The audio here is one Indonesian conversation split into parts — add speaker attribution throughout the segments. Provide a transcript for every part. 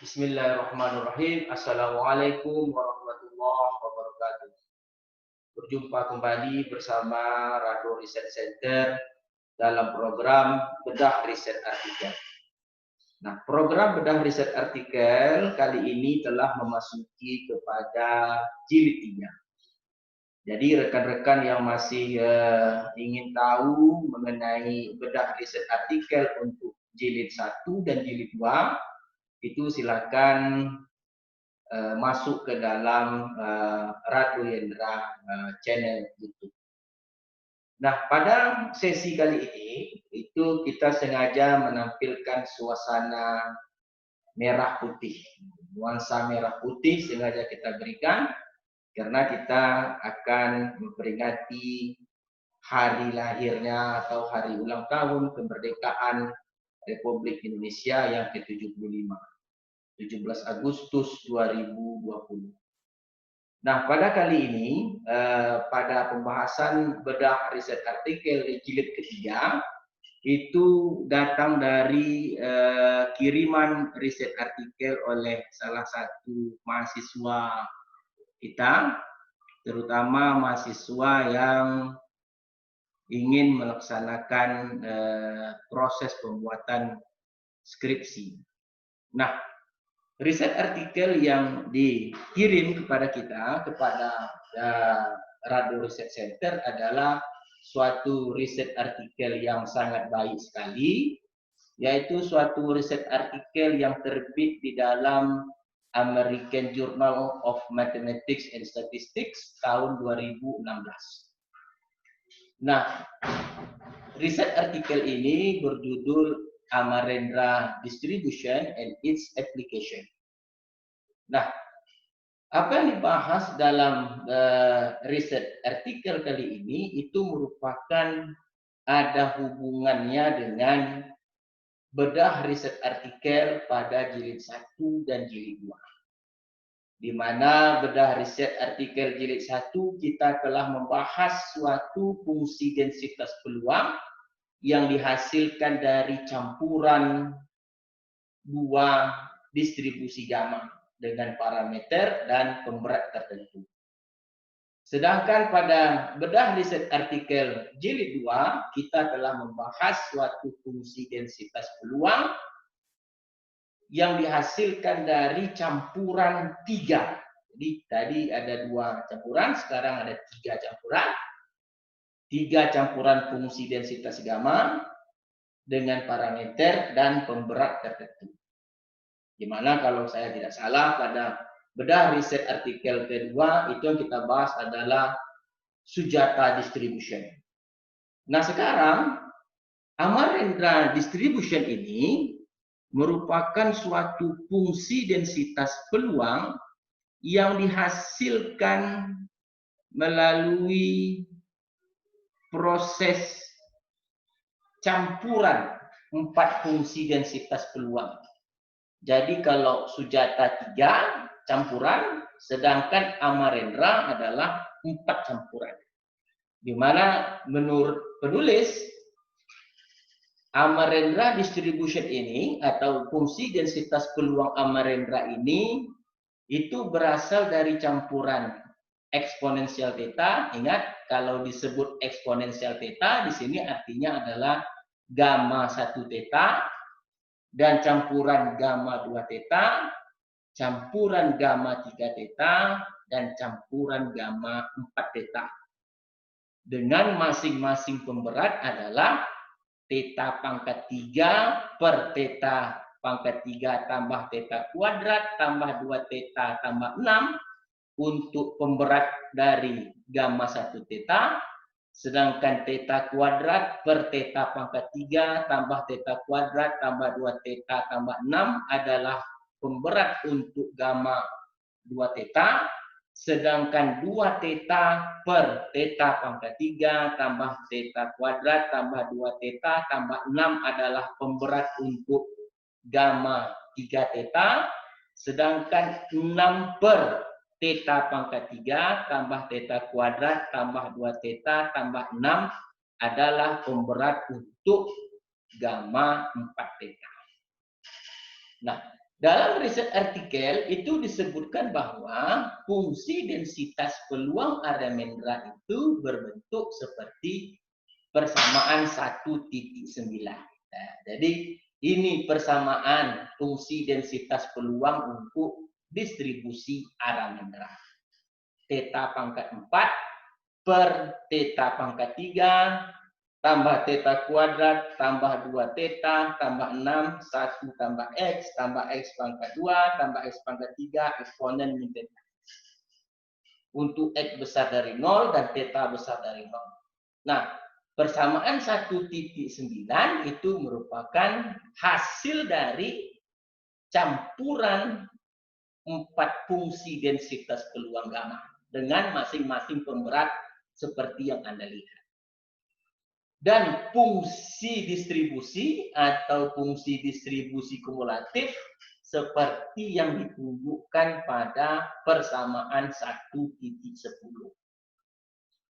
Speaker 1: Bismillahirrahmanirrahim. Assalamualaikum warahmatullahi wabarakatuh. Berjumpa kembali bersama Radio Riset Center dalam program Bedah Riset Artikel. Nah, program Bedah Riset Artikel kali ini telah memasuki kepada jilid 3. Jadi rekan-rekan yang masih ingin tahu mengenai bedah riset artikel untuk jilid 1 dan jilid 2, itu silakan masuk ke dalam Radio Yendra channel YouTube. Nah, pada sesi kali ini itu kita sengaja menampilkan suasana merah putih. Nuansa merah putih sengaja kita berikan karena kita akan memperingati hari lahirnya atau hari ulang tahun kemerdekaan Republik Indonesia yang ke-75. 17 Agustus 2020. Nah, pada kali ini, pada pembahasan bedah riset artikel di jilid ketiga, itu datang dari kiriman riset artikel oleh salah satu mahasiswa kita, terutama mahasiswa yang ingin melaksanakan proses pembuatan skripsi. Nah, riset artikel yang dikirim kepada kita, kepada Radio Riset Center adalah suatu riset artikel yang sangat baik sekali, yaitu suatu riset artikel yang terbit di dalam American Journal of Mathematics and Statistics tahun 2016. Nah, riset artikel ini berjudul Amarendra Distribution and its Application. Nah, apa yang dibahas dalam riset artikel kali ini itu merupakan ada hubungannya dengan bedah riset artikel pada jilid 1 dan jilid 2. Di mana bedah riset artikel jilid 1 kita telah membahas suatu fungsi densitas peluang yang dihasilkan dari campuran dua distribusi gamma dengan parameter dan pemberat tertentu. Sedangkan pada bedah riset artikel jilid 2, kita telah membahas suatu fungsi densitas peluang yang dihasilkan dari campuran 3. Jadi tadi ada 2 campuran, sekarang ada 3 campuran. 3 campuran fungsi densitas gamma dengan parameter dan pemberat tertentu. Di mana kalau saya tidak salah pada bedah riset artikel kedua itu yang kita bahas adalah Sujata Distribution. Nah, sekarang Amarendra Distribution ini merupakan suatu fungsi densitas peluang yang dihasilkan melalui proses campuran 4 fungsi densitas peluang. Jadi kalau Sujata 3 campuran, sedangkan Amarendra adalah 4 campuran. Di mana menurut penulis, Amarendra Distribution ini atau fungsi densitas peluang Amarendra ini itu berasal dari campuran eksponensial theta. Ingat, kalau disebut eksponensial theta di sini artinya adalah gamma 1 theta dan campuran gamma 2 theta, campuran gamma 3 theta dan campuran gamma 4 theta. Dengan masing-masing pemberat adalah theta pangkat 3 per theta pangkat 3 tambah theta kuadrat tambah 2 theta tambah 6 untuk pemberat dari gamma 1 theta, sedangkan theta kuadrat per theta pangkat 3 tambah theta kuadrat tambah 2 theta tambah 6 adalah pemberat untuk gamma 2 theta, sedangkan 2 theta per theta pangkat 3 tambah theta kuadrat tambah 2 theta tambah 6 adalah pemberat untuk gamma 3 theta, sedangkan 6 per theta pangkat 3 tambah theta kuadrat tambah 2 theta tambah 6 adalah pemberat untuk gamma 4 theta. Nah, Dalam riset artikel itu disebutkan bahwa fungsi densitas peluang area mineral itu berbentuk seperti persamaan 1,9. Nah, jadi ini persamaan fungsi densitas peluang untuk distribusi area mineral. Theta pangkat 4 per theta pangkat 3 tambah theta kuadrat tambah 2 theta tambah 6 1 tambah x pangkat 2 tambah x pangkat 3 eksponen min theta. Untuk x besar dari 0 dan theta besar dari 0. Nah, persamaan 1,9 itu merupakan hasil dari campuran 4 fungsi densitas peluang gamma dengan masing-masing pemberat seperti yang Anda lihat. Dan fungsi distribusi atau fungsi distribusi kumulatif seperti yang ditunjukkan pada persamaan 1,10.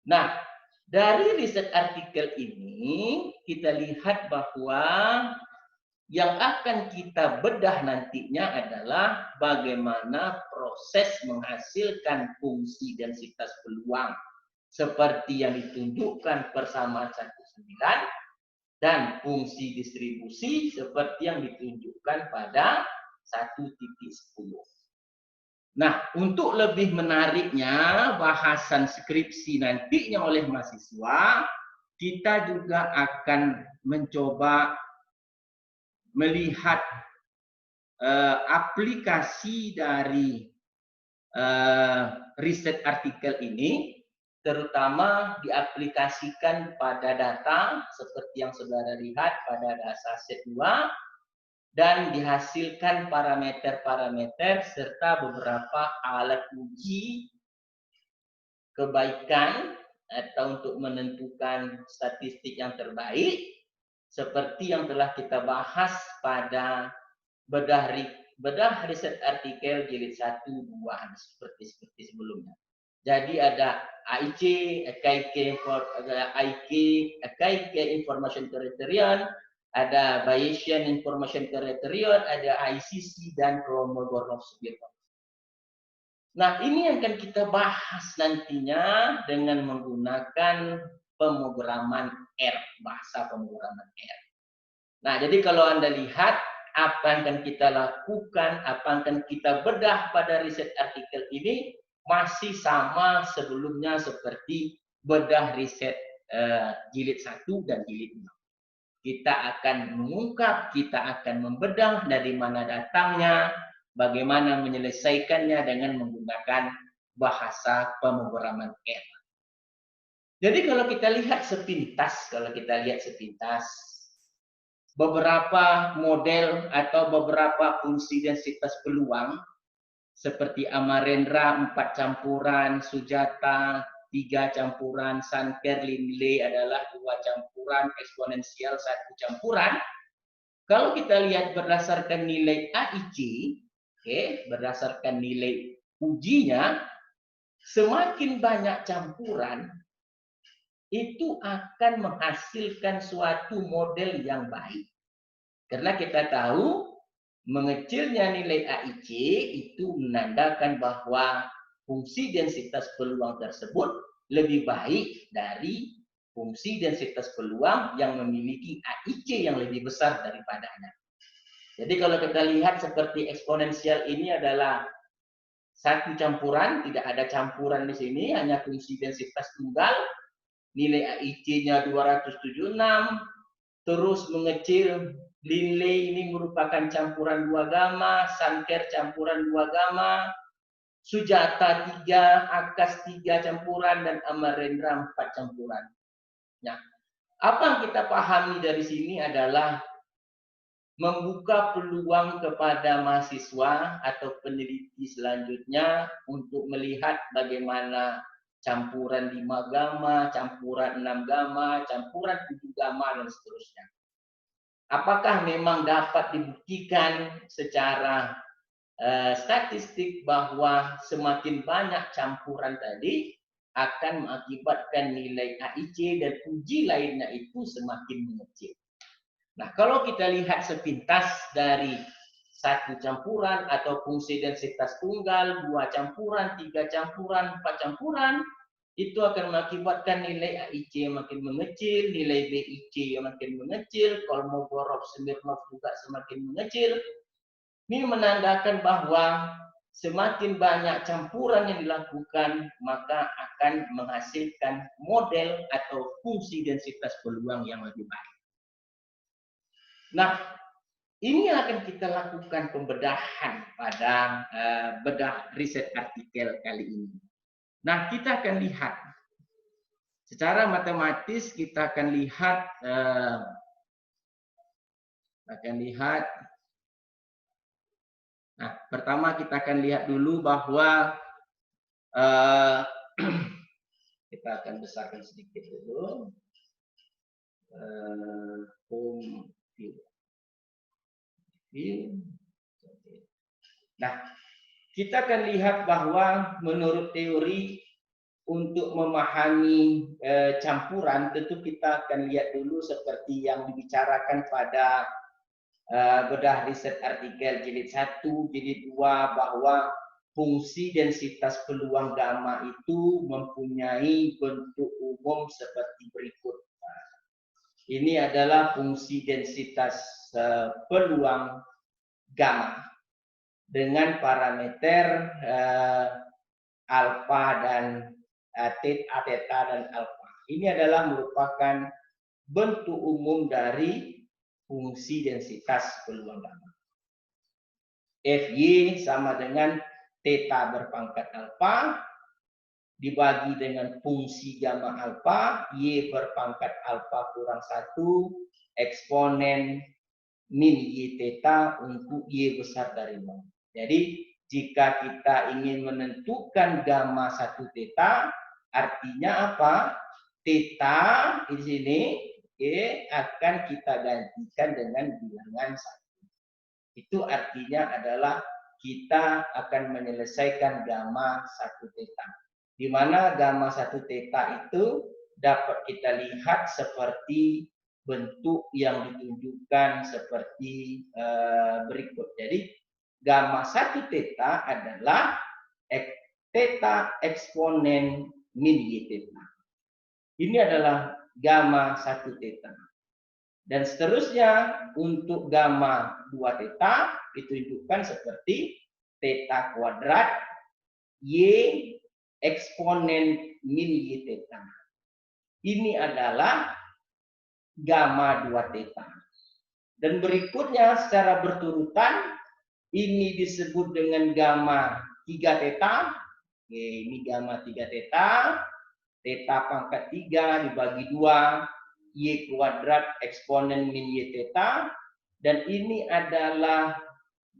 Speaker 1: Nah, dari riset artikel ini kita lihat bahwa yang akan kita bedah nantinya adalah bagaimana proses menghasilkan fungsi densitas peluang seperti yang ditunjukkan persamaan 1,9 dan fungsi distribusi seperti yang ditunjukkan pada 1,10. Nah, untuk lebih menariknya bahasan skripsi nantinya oleh mahasiswa, kita juga akan mencoba melihat aplikasi dari riset artikel ini, terutama diaplikasikan pada data seperti yang saudara lihat pada dataset 2 dan dihasilkan parameter-parameter serta beberapa alat uji kebaikan atau untuk menentukan statistik yang terbaik seperti yang telah kita bahas pada bedah riset artikel jilid 1, 2 seperti sebelumnya. Jadi ada AIC, AKIK Information Criterion, ada Bayesian Information Criterion, ada ICC dan Kolmogorov Subjekov. Nah, ini yang akan kita bahas nantinya dengan menggunakan pemrograman R, bahasa pemrograman R. Nah, jadi kalau Anda lihat apa yang akan kita lakukan, apa yang akan kita bedah pada riset artikel ini masih sama sebelumnya seperti bedah riset jilid 1 dan jilid 6. Kita akan mengungkap, kita akan membedah dari mana datangnya, bagaimana menyelesaikannya dengan menggunakan bahasa pemrograman R. Jadi kalau kita lihat sepintas, beberapa model atau beberapa fungsi densitas peluang seperti Amarendra 4 campuran, Sujata 3 campuran, Sanker Linley adalah 2 campuran, eksponensial 1 campuran. Kalau kita lihat berdasarkan nilai AIC, berdasarkan nilai ujinya, semakin banyak campuran itu akan menghasilkan suatu model yang baik. Karena kita tahu mengecilnya nilai AIC itu menandakan bahwa fungsi densitas peluang tersebut lebih baik dari fungsi densitas peluang yang memiliki AIC yang lebih besar daripadanya. Jadi kalau kita lihat seperti eksponensial ini adalah 1 campuran, tidak ada campuran di sini, hanya fungsi densitas tunggal. Nilai AIC-nya 276, terus mengecil. Linley ini merupakan campuran 2 gamma, Sanker campuran 2 gamma, Sujata 3, Akas 3 campuran, dan Amarendra 4 campuran. Nah, apa yang kita pahami dari sini adalah membuka peluang kepada mahasiswa atau peneliti selanjutnya untuk melihat bagaimana campuran 5 gamma, campuran 6 gamma, campuran 7 gamma, dan seterusnya. Apakah memang dapat dibuktikan secara statistik bahwa semakin banyak campuran tadi akan mengakibatkan nilai AIC dan uji lainnya itu semakin mengecil. Nah, kalau kita lihat sepintas dari 1 campuran atau fungsi densitas tunggal, 2 campuran, 3 campuran, 4 campuran, itu akan mengakibatkan nilai AIC makin mengecil, nilai BIC makin mengecil, Kolmogorov Smirnov juga semakin mengecil. Ini menandakan bahwa semakin banyak campuran yang dilakukan, maka akan menghasilkan model atau fungsi densitas peluang yang lebih baik. Nah, ini akan kita lakukan pembedahan pada bedah riset artikel kali ini. Nah, kita akan lihat secara matematis, kita akan lihat nah, pertama kita akan lihat dulu bahwa kita akan besarkan sedikit dulu home view. Nah, kita akan lihat bahwa menurut teori untuk memahami campuran, tentu kita akan lihat dulu seperti yang dibicarakan pada bedah riset artikel jilid 1, jilid 2, bahwa fungsi densitas peluang gamma itu mempunyai bentuk umum seperti berikut. Ini adalah fungsi densitas peluang gamma dengan parameter alfa dan theta dan alfa. Ini adalah merupakan bentuk umum dari fungsi densitas peluang gamma. Fy sama dengan theta berpangkat alfa dibagi dengan fungsi gamma alfa, y berpangkat alfa kurang 1, eksponen min y theta untuk y besar dari 0. Jadi, jika kita ingin menentukan gamma 1 theta, artinya apa? Theta di sini akan kita gantikan dengan bilangan 1. Itu artinya adalah kita akan menyelesaikan gamma 1 theta. Di mana gamma 1 theta itu dapat kita lihat seperti bentuk yang ditunjukkan seperti berikut. Jadi gamma 1 theta adalah theta eksponen min y theta. Ini adalah gamma 1 theta. Dan seterusnya untuk gamma 2 theta ditunjukkan seperti theta kuadrat y eksponen min y theta. Ini adalah gamma 2 theta. Dan berikutnya secara berturutan ini disebut dengan gamma 3 theta. Oke, ini gamma 3 theta. Theta pangkat 3 dibagi 2 y kuadrat eksponen min y theta. Dan ini adalah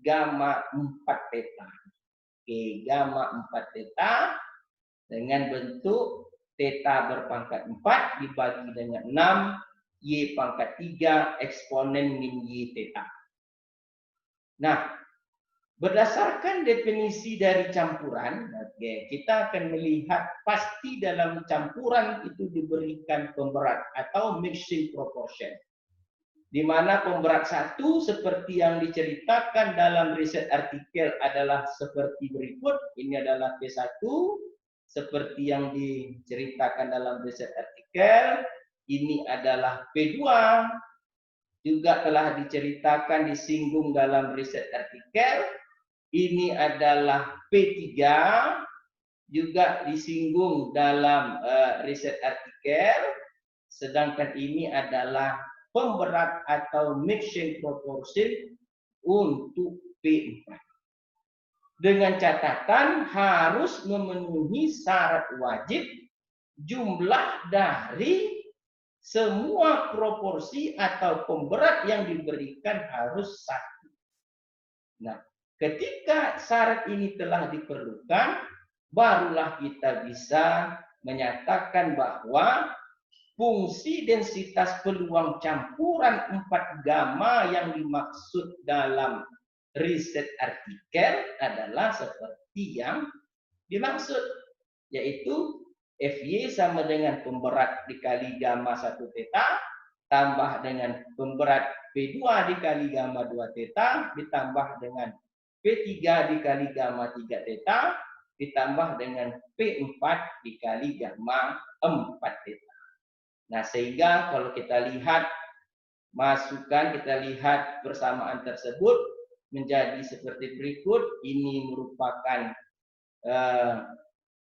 Speaker 1: gamma 4 theta. Oke, gamma 4 theta dengan bentuk theta berpangkat 4 dibagi dengan 6 y pangkat 3 eksponen min y theta. Nah, berdasarkan definisi dari campuran, kita akan melihat pasti dalam campuran itu diberikan pemberat atau mixing proportion. Di mana pemberat 1 seperti yang diceritakan dalam riset artikel adalah seperti berikut. Ini adalah P1 seperti yang diceritakan dalam riset artikel. Ini adalah P2 juga telah diceritakan disinggung dalam riset artikel. Ini adalah P3 juga disinggung dalam riset artikel. Sedangkan ini adalah pemberat atau mixing proportion untuk P4. Dengan catatan harus memenuhi syarat wajib jumlah dari semua proporsi atau pemberat yang diberikan harus 1. Nah, ketika syarat ini telah diperlukan, barulah kita bisa menyatakan bahwa fungsi densitas peluang campuran 4 gamma yang dimaksud dalam riset artikel adalah seperti yang dimaksud, yaitu Fy sama dengan pemberat dikali gamma 1 theta tambah dengan pemberat P2 dikali gamma 2 theta ditambah dengan P3 dikali gamma 3 theta ditambah dengan P4 dikali gamma 4 theta. Nah, sehingga kalau kita lihat kita lihat persamaan tersebut menjadi seperti berikut. Ini merupakan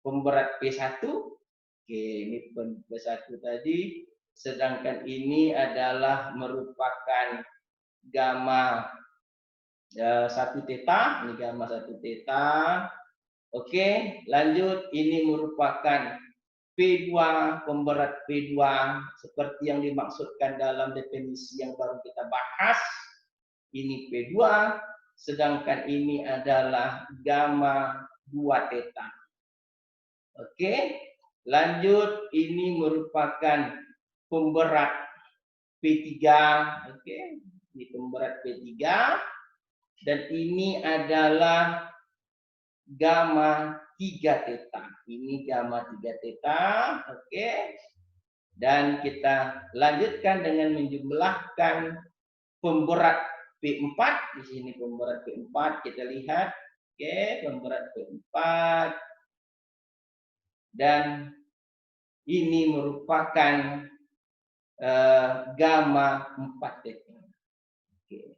Speaker 1: pemberat P1. Oke, ini P1 tadi. Sedangkan ini adalah merupakan gamma 1 theta. Ini gamma 1 theta. Oke, lanjut. Ini merupakan P2, pemberat P2 seperti yang dimaksudkan dalam definisi yang baru kita bahas. Ini P2, sedangkan ini adalah gamma 2 theta. Oke, lanjut. Ini merupakan pemberat P3. Oke, ini pemberat P3. Dan ini adalah gamma 3 theta. Ini gamma 3 theta. Oke. Dan kita lanjutkan dengan menjumlahkan pemberat P4. Di sini pemberat P4 kita lihat. Oke, pemberat P4. Dan ini merupakan gamma 4 theta. Oke.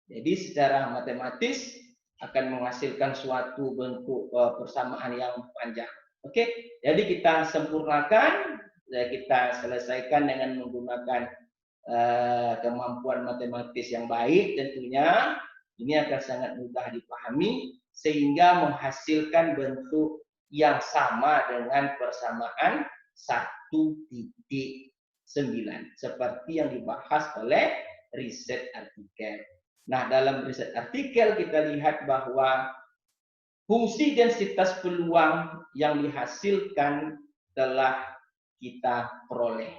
Speaker 1: Jadi secara matematis akan menghasilkan suatu bentuk persamaan yang panjang. Oke, jadi kita sempurnakan, kita selesaikan dengan menggunakan kemampuan matematis yang baik tentunya. Ini akan sangat mudah dipahami sehingga menghasilkan bentuk yang sama dengan persamaan 1.9 seperti yang dibahas oleh riset artikel. Nah, dalam riset artikel kita lihat bahwa fungsi densitas peluang yang dihasilkan telah kita peroleh.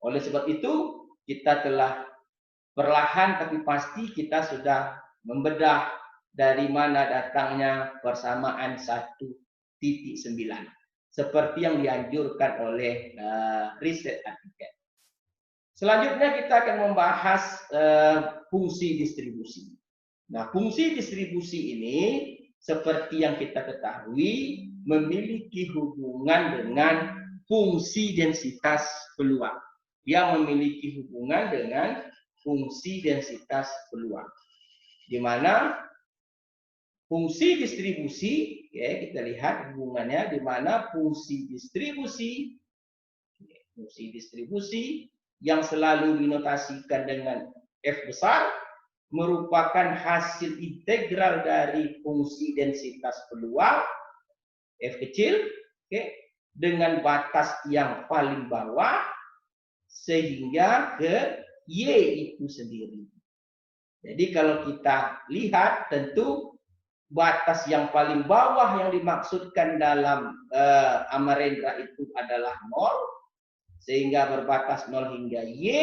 Speaker 1: Oleh sebab itu, kita telah perlahan tapi pasti kita sudah membedah dari mana datangnya persamaan 1.9 seperti yang dianjurkan oleh riset artikel. Selanjutnya kita akan membahas fungsi distribusi. Nah, fungsi distribusi ini seperti yang kita ketahui memiliki hubungan dengan fungsi densitas peluang. Dia memiliki hubungan dengan fungsi densitas peluang. Di mana fungsi distribusi, ya, kita lihat hubungannya di mana fungsi distribusi yang selalu dinotasikan dengan F besar merupakan hasil integral dari fungsi densitas peluang F kecil, oke, dengan batas yang paling bawah sehingga ke Y itu sendiri. Jadi kalau kita lihat tentu batas yang paling bawah yang dimaksudkan dalam Amarendra itu adalah 0. Sehingga berbatas 0 hingga Y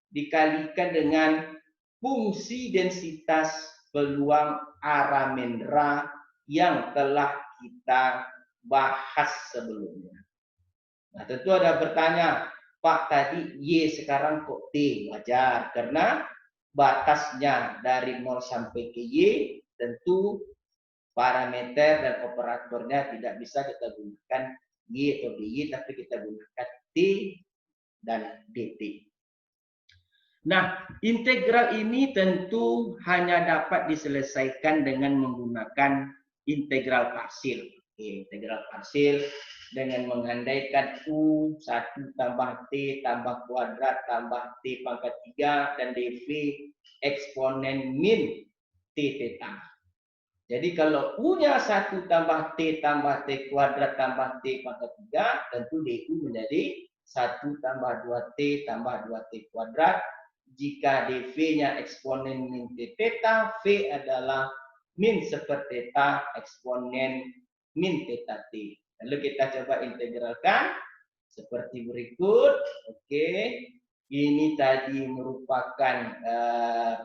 Speaker 1: dikalikan dengan fungsi densitas peluang Aramendra yang telah kita bahas sebelumnya. Nah, tentu ada bertanya, Pak, tadi Y sekarang kok T? Wajar, karena batasnya dari 0 sampai ke Y tentu parameter dan operatornya tidak bisa kita gunakan Y atau DY, tapi kita gunakan T dan DT. Nah, integral ini tentu hanya dapat diselesaikan dengan menggunakan integral parsil. Oke, integral parsil dengan mengandaikan U1 tambah T tambah kuadrat tambah T pangkat 3 dan dV eksponen min T theta. Jadi kalau U-nya 1 tambah T tambah T kuadrat tambah T pangkat 3, tentu DU menjadi 1 tambah 2T tambah 2T kuadrat. Jika dV-nya eksponen min T theta, V adalah min sepertheta eksponen min theta T. Lalu kita coba integralkan seperti berikut. Oke, ini tadi merupakan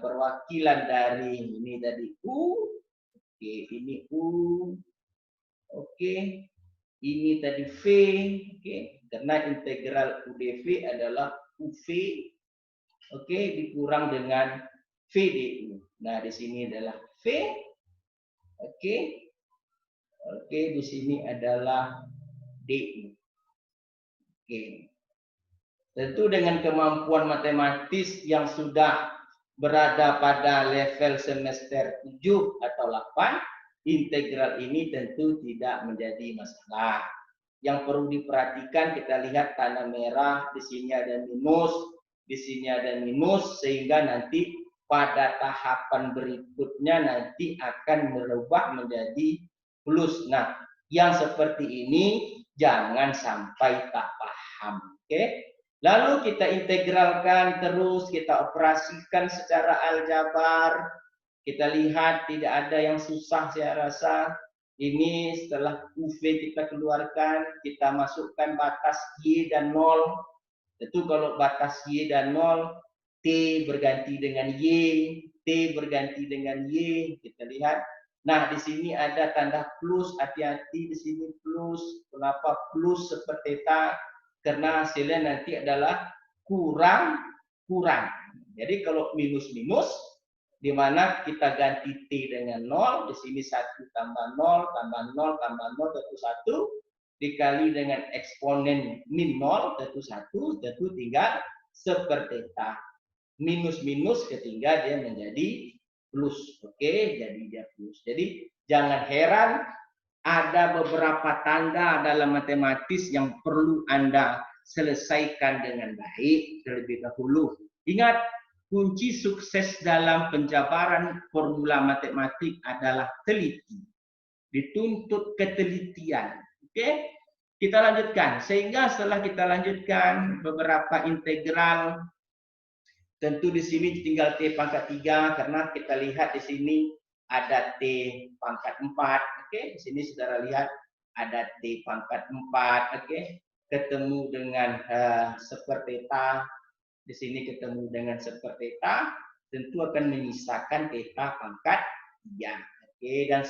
Speaker 1: perwakilan dari ini tadi U. Oke, ini U. Oke, ini tadi V. Oke, karena integral UdV adalah UV, oke, dikurang dengan VDU. Nah, di sini adalah V, oke, oke, di sini adalah DU. Oke. Tentu dengan kemampuan matematis yang sudah berada pada level semester 7 atau 8, integral ini tentu tidak menjadi masalah. Yang perlu diperhatikan, kita lihat tanda merah, di sini ada minus, di sini ada minus, sehingga nanti pada tahapan berikutnya nanti akan berubah menjadi plus. Nah, yang seperti ini jangan sampai tak paham. Oke? Lalu kita integralkan terus, kita operasikan secara aljabar. Kita lihat tidak ada yang susah saya rasa. Ini setelah UV kita keluarkan, kita masukkan batas Y dan 0. Tentu kalau batas Y dan 0, T berganti dengan Y, T berganti dengan Y. Kita lihat. Nah, di sini ada tanda plus, hati-hati di sini plus. Kenapa plus seperti theta? Karena hasilnya nanti adalah kurang. Jadi kalau minus-minus, di mana kita ganti T dengan 0, di sini 1 tambah 0, tambah 0, tambah 0, tentu 1, dikali dengan eksponen min 0, tentu 1, tentu tinggal seperti theta. Minus-minus ketiga dia menjadi plus. Oke, jadi dia plus. Jadi jangan heran ada beberapa tanda dalam matematis yang perlu Anda selesaikan dengan baik terlebih dahulu. Ingat, kunci sukses dalam penjabaran formula matematik adalah teliti. Dituntut ketelitian. Oke? Kita lanjutkan. Sehingga setelah kita lanjutkan beberapa integral, tentu di sini tinggal T pangkat 3 karena kita lihat di sini ada T pangkat 4, oke. Di sini saudara lihat ada T pangkat 4, oke. Ketemu dengan seperti theta, di sini ketemu dengan seperti theta, tentu akan menyisakan theta pangkat 3, oke. Dan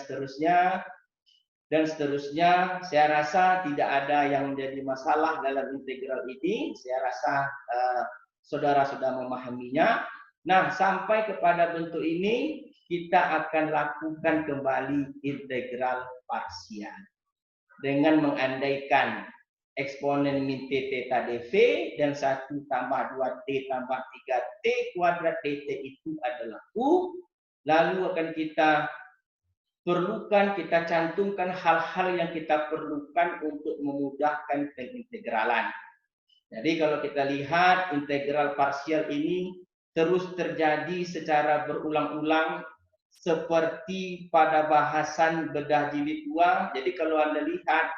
Speaker 1: seterusnya, saya rasa tidak ada yang menjadi masalah dalam integral ini. Saya rasa saudara sudah memahaminya. Nah, sampai kepada bentuk ini, kita akan lakukan kembali integral parsial. Dengan mengandaikan eksponen min T theta dV dan 1 tambah 2T tambah 3T kuadrat dt itu adalah U. Lalu akan kita cantumkan hal-hal yang kita perlukan untuk memudahkan pengintegralan. Jadi kalau kita lihat integral parsial ini terus terjadi secara berulang-ulang seperti pada bahasan bedah jilid 2. Jadi kalau Anda lihat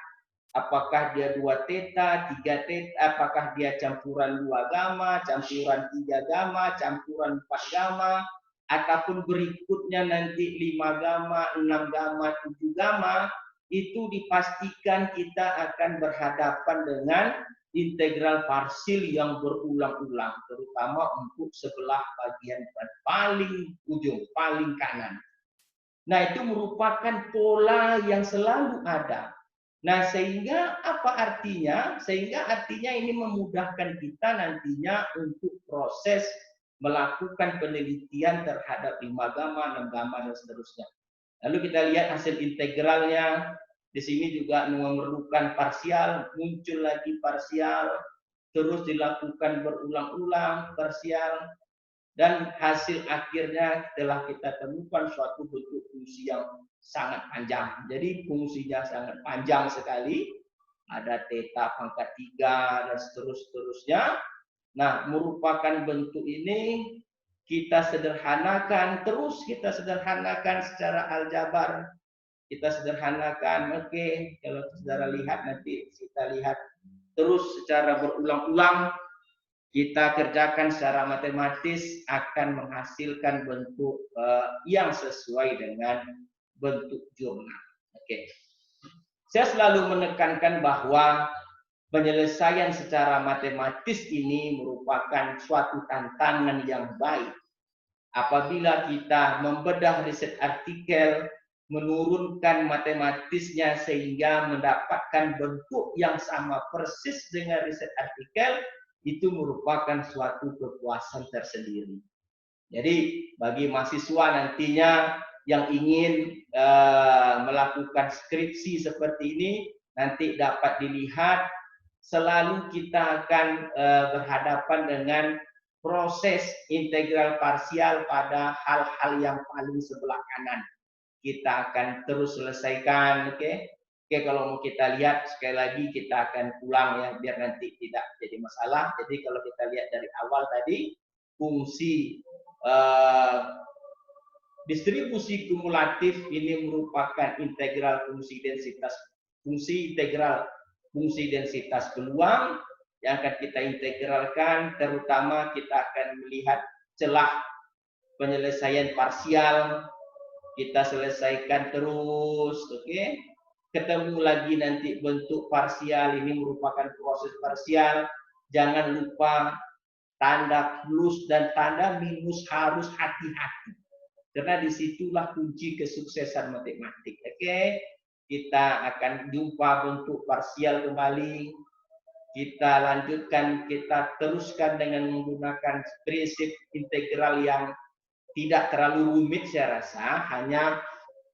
Speaker 1: apakah dia 2 theta, 3 theta, apakah dia campuran 2 gamma, campuran 3 gamma, campuran 4 gamma, ataupun berikutnya nanti 5 gamma, 6 gamma, 7 gamma, itu dipastikan kita akan berhadapan dengan integral parsil yang berulang-ulang, terutama untuk sebelah bagian paling ujung, paling kanan. Nah, itu merupakan pola yang selalu ada. Nah, sehingga apa artinya? Sehingga artinya ini memudahkan kita nantinya untuk proses melakukan penelitian terhadap 5 gamma, 6 gamma, dan seterusnya. Lalu kita lihat hasil integralnya. Di sini juga memerlukan parsial, muncul lagi parsial, terus dilakukan berulang-ulang parsial, dan hasil akhirnya telah kita temukan suatu bentuk fungsi yang sangat panjang. Jadi fungsinya sangat panjang sekali. Ada theta pangkat 3 dan seterusnya. Nah, merupakan bentuk ini kita sederhanakan, terus kita sederhanakan secara aljabar. Kita sederhanakan, oke. Kalau saudara lihat nanti kita lihat terus secara berulang-ulang. Kita kerjakan secara matematis akan menghasilkan bentuk yang sesuai dengan bentuk jurnal. Oke. Saya selalu menekankan bahwa penyelesaian secara matematis ini merupakan suatu tantangan yang baik. Apabila kita membedah riset artikel, menurunkan matematisnya sehingga mendapatkan bentuk yang sama persis dengan riset artikel, itu merupakan suatu kepuasan tersendiri. Jadi bagi mahasiswa nantinya yang ingin melakukan skripsi seperti ini, nanti dapat dilihat selalu kita akan berhadapan dengan proses integral parsial pada hal-hal yang paling sebelah kanan. Kita akan terus selesaikan, oke? Oke, kalau mau kita lihat sekali lagi kita akan ulang ya, biar nanti tidak jadi masalah. Jadi kalau kita lihat dari awal tadi, fungsi distribusi kumulatif ini merupakan integral fungsi densitas peluang yang akan kita integralkan, terutama kita akan melihat celah penyelesaian parsial, kita selesaikan terus, oke? Ketemu lagi nanti bentuk parsial, ini merupakan proses parsial, jangan lupa tanda plus dan tanda minus harus hati-hati. Karena disitulah kunci kesuksesan matematik. Oke, kita akan jumpa bentuk parsial kembali. Kita lanjutkan, kita teruskan dengan menggunakan prinsip integral yang tidak terlalu rumit saya rasa, hanya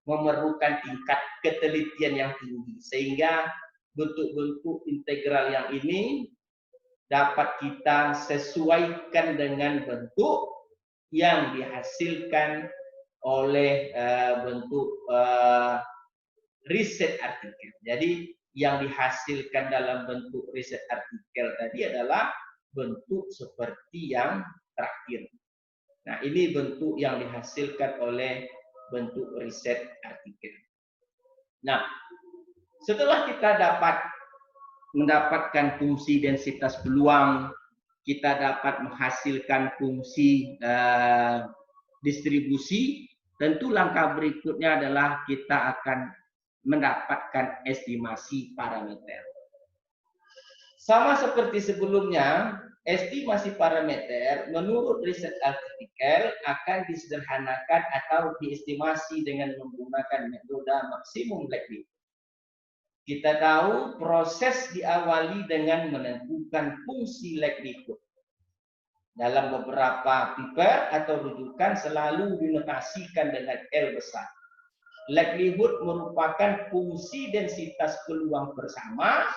Speaker 1: memerlukan tingkat ketelitian yang tinggi. Sehingga bentuk-bentuk integral yang ini dapat kita sesuaikan dengan bentuk yang dihasilkan oleh bentuk riset artikel. Jadi yang dihasilkan dalam bentuk riset artikel tadi adalah bentuk seperti yang terakhir. Nah, ini bentuk yang dihasilkan oleh bentuk riset artikel. Nah, setelah kita mendapatkan fungsi densitas peluang, kita dapat menghasilkan fungsi distribusi, tentu langkah berikutnya adalah kita akan mendapatkan estimasi parameter. Sama seperti sebelumnya, estimasi parameter menurut riset artikel akan disederhanakan atau diestimasi dengan menggunakan metode maksimum likelihood. Kita tahu proses diawali dengan menentukan fungsi likelihood. Dalam beberapa paper atau rujukan selalu dinotasikan dengan L besar. Likelihood merupakan fungsi densitas peluang bersama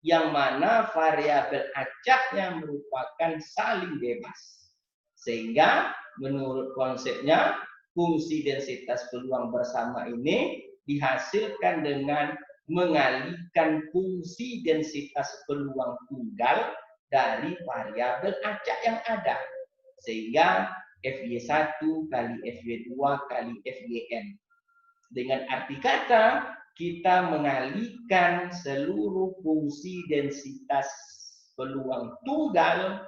Speaker 1: yang mana variabel acaknya merupakan saling bebas. Sehingga menurut konsepnya fungsi densitas peluang bersama ini dihasilkan dengan mengalihkan fungsi densitas peluang tunggal dari variabel acak yang ada. Sehingga FY1 kali FY2 kali FYN. Dengan arti kata, kita mengalihkan seluruh fungsi densitas peluang tunggal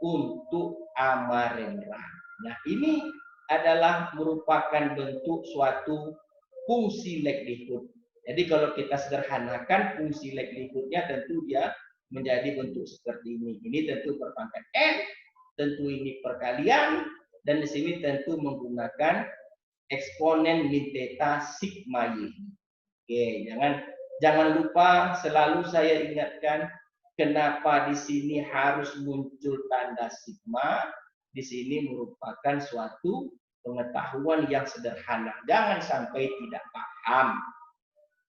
Speaker 1: untuk Amarendra. Nah, ini adalah merupakan bentuk suatu fungsi likelihood. Jadi kalau kita sederhanakan fungsi likelihoodnya tentu dia menjadi bentuk seperti ini. Ini tentu berpangkat N, tentu ini perkalian, dan di sini tentu menggunakan eksponen min theta sigma y. Oke, jangan lupa selalu saya ingatkan kenapa di sini harus muncul tanda sigma. Di sini merupakan suatu pengetahuan yang sederhana. Jangan sampai tidak paham.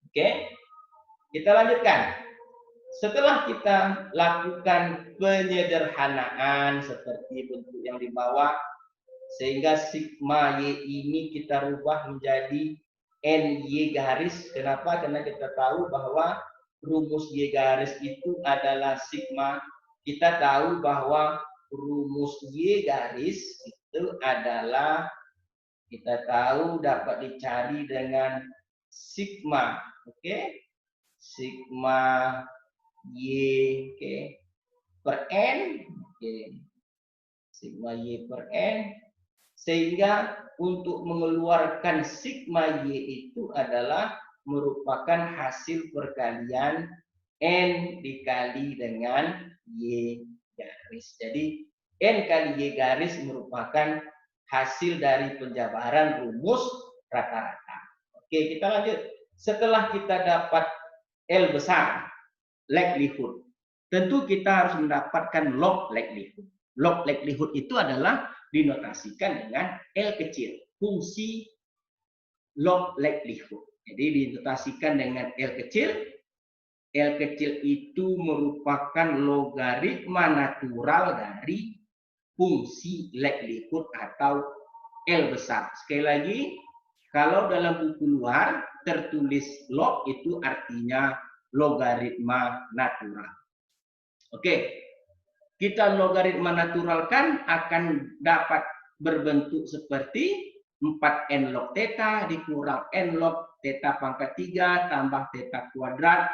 Speaker 1: Oke, kita lanjutkan. Setelah kita lakukan penyederhanaan seperti bentuk yang di bawah, sehingga sigma y ini kita rubah menjadi ny garis. Kenapa? Karena kita tahu bahwa rumus y garis itu adalah sigma. Kita tahu bahwa rumus y garis itu adalah, kita tahu dapat dicari dengan sigma, oke? Sigma y, oke, per n, oke. Sigma y per n. Sehingga untuk mengeluarkan sigma y itu adalah merupakan hasil perkalian n dikali dengan y garis. Jadi n kali y garis merupakan hasil dari penjabaran rumus rata-rata. Oke, kita lanjut. Setelah kita dapat L besar, likelihood, tentu kita harus mendapatkan log likelihood. Log likelihood itu adalah dinotasikan dengan L kecil, fungsi log likelihood. Jadi dinotasikan dengan L kecil. L kecil itu merupakan logaritma natural dari fungsi likelihood atau L besar. Sekali lagi, kalau dalam buku luar tertulis log itu artinya logaritma natural. Oke, kita logaritma naturalkan akan dapat berbentuk seperti 4n log theta dikurang n log theta pangkat 3 tambah theta kuadrat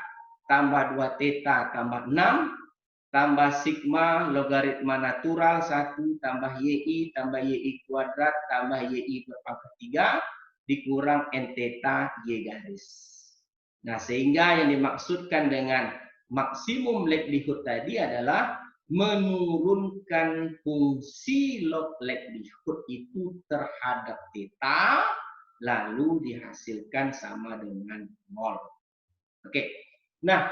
Speaker 1: tambah 2 theta tambah 6 tambah sigma logaritma natural 1 tambah yi kuadrat tambah yi berpangkat 3 dikurang n theta y garis. Nah, sehingga yang dimaksudkan dengan maksimum likelihood tadi adalah menurunkan fungsi log likelihood itu terhadap theta lalu dihasilkan sama dengan nol. Oke. Nah,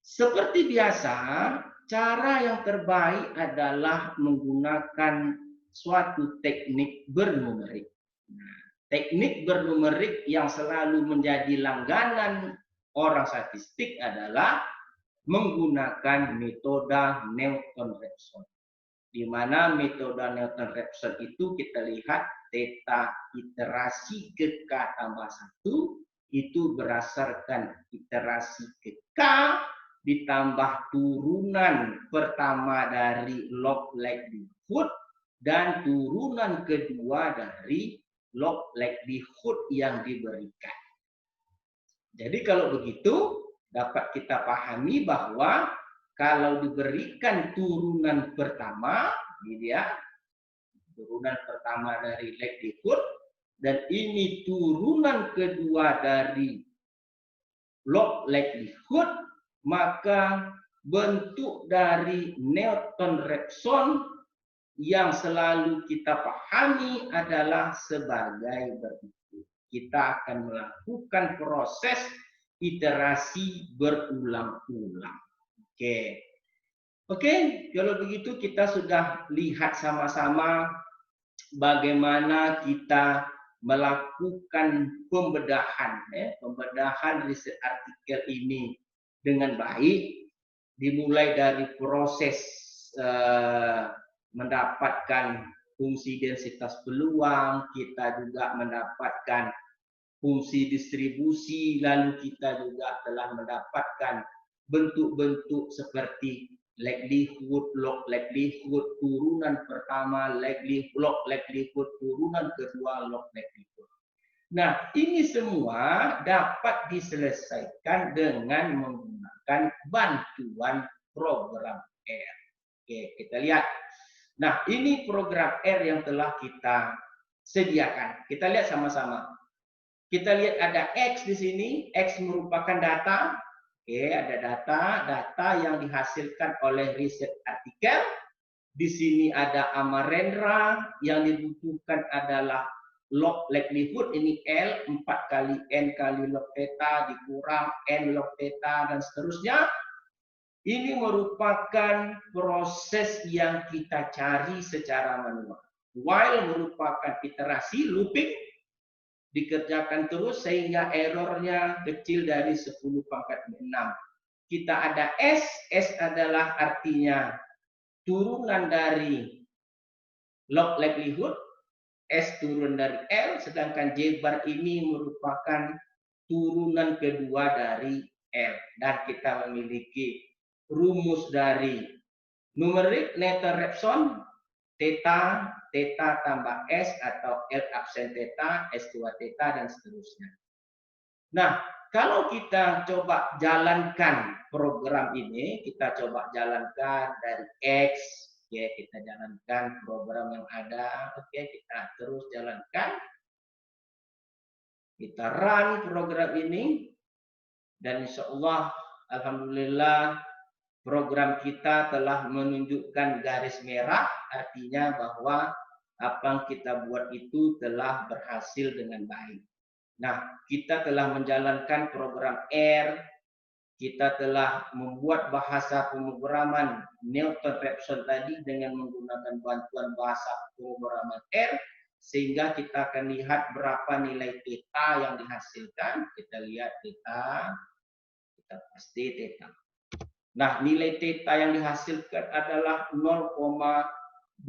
Speaker 1: seperti biasa, cara yang terbaik adalah menggunakan suatu teknik bernumerik. Nah, teknik bernumerik yang selalu menjadi langganan orang statistik adalah menggunakan metode Newton-Raphson. Di mana metode Newton-Raphson itu kita lihat theta iterasi ke K tambah 1 itu berdasarkan iterasi ke K ditambah turunan pertama dari log likelihood dan turunan kedua dari log likelihood yang diberikan. Jadi kalau begitu dapat kita pahami bahwa kalau diberikan turunan pertama, ini ya, turunan pertama dari likelihood dan ini turunan kedua dari log likelihood, maka bentuk dari Newton-Raphson yang selalu kita pahami adalah sebagai berikut. Kita akan melakukan proses iterasi berulang-ulang. Oke, kalau begitu kita sudah lihat sama-sama bagaimana kita melakukan pembedahan riset artikel ini dengan baik, dimulai dari proses mendapatkan fungsi densitas peluang, kita juga mendapatkan fungsi distribusi, lalu kita juga telah mendapatkan bentuk-bentuk seperti likelihood, log likelihood, turunan pertama, log likelihood, turunan kedua, log likelihood. Nah, ini semua dapat diselesaikan dengan menggunakan bantuan program R. Oke, kita lihat. Nah, ini program R yang telah kita sediakan. Kita lihat sama-sama. Kita lihat ada X di sini. X merupakan data. Oke, ada data yang dihasilkan oleh riset artikel. Di sini ada Amarendra. Yang dibutuhkan adalah log likelihood. Ini L, 4 kali N kali log theta dikurang N log theta dan seterusnya. Ini merupakan proses yang kita cari secara manual. While merupakan iterasi looping, dikerjakan terus sehingga errornya kecil dari 10 pangkat 6. Kita ada S, S adalah artinya turunan dari log likelihood, S turun dari L, sedangkan J bar ini merupakan turunan kedua dari L. Dan kita memiliki rumus dari numerik Newton-Raphson, theta tambah S atau L absen theta, S2 theta, dan seterusnya. Nah, kalau kita coba jalankan program ini, kita coba jalankan dari X, ya kita jalankan program yang ada, oke kita terus jalankan. Kita run program ini, dan insya Allah, alhamdulillah, program kita telah menunjukkan garis merah, artinya bahwa apa yang kita buat itu telah berhasil dengan baik. Nah, kita telah menjalankan program R, kita telah membuat bahasa pemrograman Newton-Raphson tadi dengan menggunakan bantuan bahasa pemrograman R, sehingga kita akan lihat berapa nilai theta yang dihasilkan. Kita lihat theta, kita pasti theta. Nah, nilai theta yang dihasilkan adalah 0,1297392.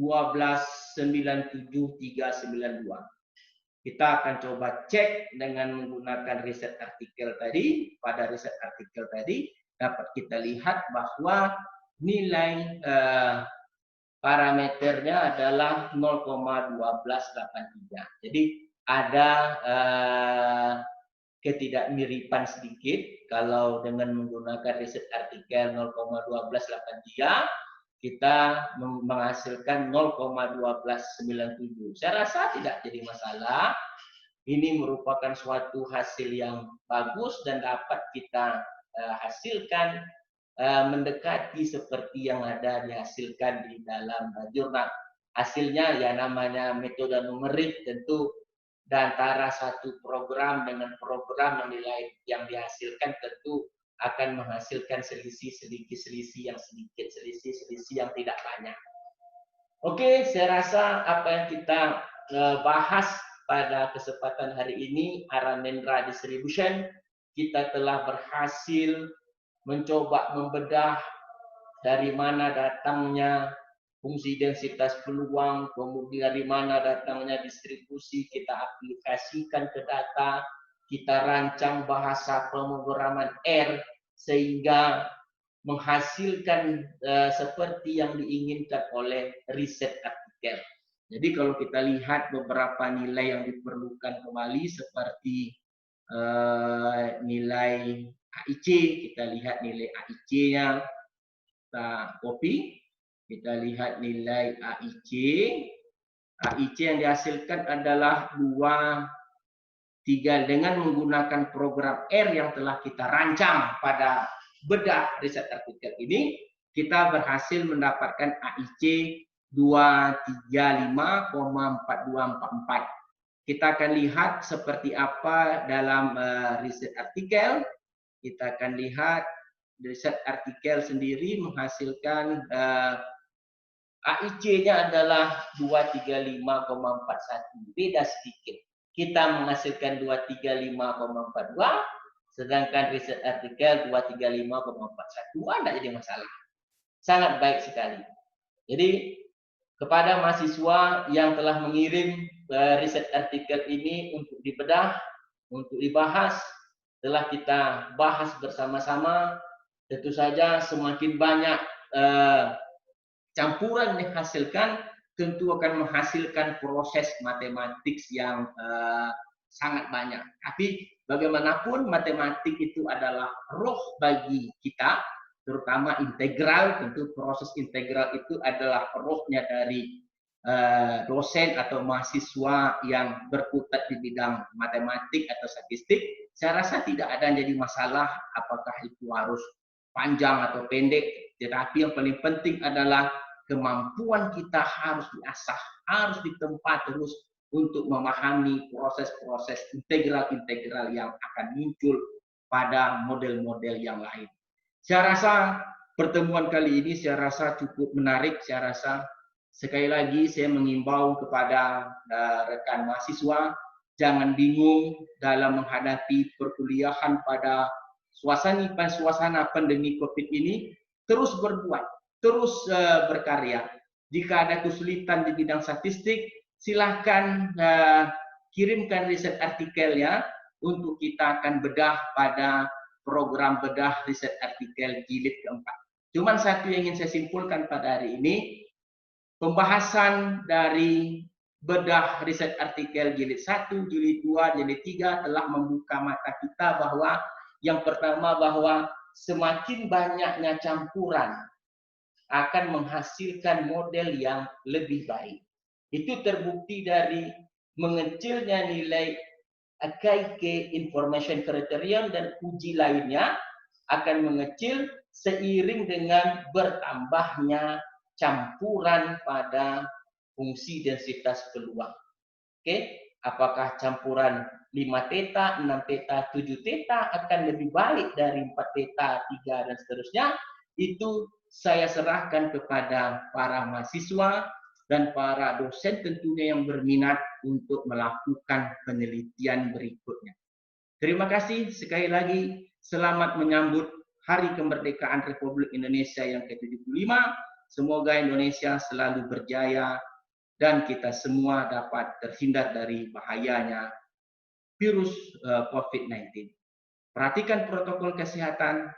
Speaker 1: Kita akan coba cek dengan menggunakan riset artikel tadi. Pada riset artikel tadi dapat kita lihat bahwa nilai parameternya adalah 0,1283. Jadi ada ketidakmiripan sedikit kalau dengan menggunakan riset artikel 0,1283 kita menghasilkan 0,1297. Saya rasa tidak jadi masalah. Ini merupakan suatu hasil yang bagus dan dapat kita hasilkan mendekati seperti yang ada dihasilkan di dalam jurnal. Hasilnya ya namanya metode numerik, tentu di antara satu program dengan program yang dihasilkan tentu akan menghasilkan selisih yang sedikit, selisih yang tidak banyak. Oke, saya rasa apa yang kita bahas pada kesempatan hari ini, Aramendra Distribution, kita telah berhasil mencoba membedah dari mana datangnya fungsi densitas peluang, kemudian dari mana datangnya distribusi, kita aplikasikan ke data, kita rancang bahasa pemrograman R, sehingga menghasilkan seperti yang diinginkan oleh riset artikel. Jadi kalau kita lihat beberapa nilai yang diperlukan kembali seperti nilai AIC, kita lihat nilai AIC-nya, kita copy, kita lihat nilai AIC. AIC yang dihasilkan adalah 2,3 dengan menggunakan program R yang telah kita rancang pada bedah riset artikel ini, kita berhasil mendapatkan AIC 235,4244. Kita akan lihat seperti apa dalam riset artikel. Kita akan lihat riset artikel sendiri menghasilkan AIC-nya adalah 235,41. Beda sedikit. Kita menghasilkan 235,42, sedangkan riset artikel 235,41. Tidak jadi masalah. Sangat baik sekali. Jadi kepada mahasiswa yang telah mengirim riset artikel ini untuk dibedah, untuk dibahas, telah kita bahas bersama-sama. Tentu saja semakin banyak campuran yang dihasilkan, tentu akan menghasilkan proses matematik yang sangat banyak. Tapi bagaimanapun matematik itu adalah roh bagi kita, terutama integral. Tentu proses integral itu adalah rohnya dari dosen atau mahasiswa yang berkutat di bidang matematik atau statistik. Saya rasa tidak ada yang jadi masalah apakah itu harus panjang atau pendek, tetapi yang paling penting adalah kemampuan kita harus diasah, harus ditempa terus untuk memahami proses-proses integral-integral yang akan muncul pada model-model yang lain. Saya rasa pertemuan kali ini saya rasa cukup menarik. Saya rasa sekali lagi saya mengimbau kepada rekan mahasiswa, jangan bingung dalam menghadapi perkuliahan pada suasana pandemi COVID ini. Terus berbuat, terus berkarya. Jika ada kesulitan di bidang statistik, silahkan kirimkan riset artikelnya untuk kita akan bedah pada program bedah riset artikel jilid keempat. Cuman satu yang ingin saya simpulkan pada hari ini, pembahasan dari bedah riset artikel jilid 1, jilid 2, jilid 3 telah membuka mata kita bahwa yang pertama bahwa semakin banyaknya campuran akan menghasilkan model yang lebih baik. Itu terbukti dari mengecilnya nilai KIK Information Criterion dan uji lainnya akan mengecil seiring dengan bertambahnya campuran pada fungsi densitas peluang. Oke, apakah campuran 5 teta, 6 teta, 7 teta akan lebih baik dari 4 teta, 3 dan seterusnya, itu saya serahkan kepada para mahasiswa dan para dosen tentunya yang berminat untuk melakukan penelitian berikutnya. Terima kasih sekali lagi. Selamat menyambut Hari Kemerdekaan Republik Indonesia yang ke-75. Semoga Indonesia selalu berjaya dan kita semua dapat terhindar dari bahayanya virus COVID-19. Perhatikan protokol kesehatan,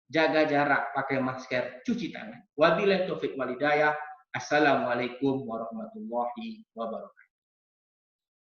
Speaker 1: jaga jarak, pakai masker, cuci tangan. Wabillahi taufik walhidayah. Assalamualaikum warahmatullahi wabarakatuh.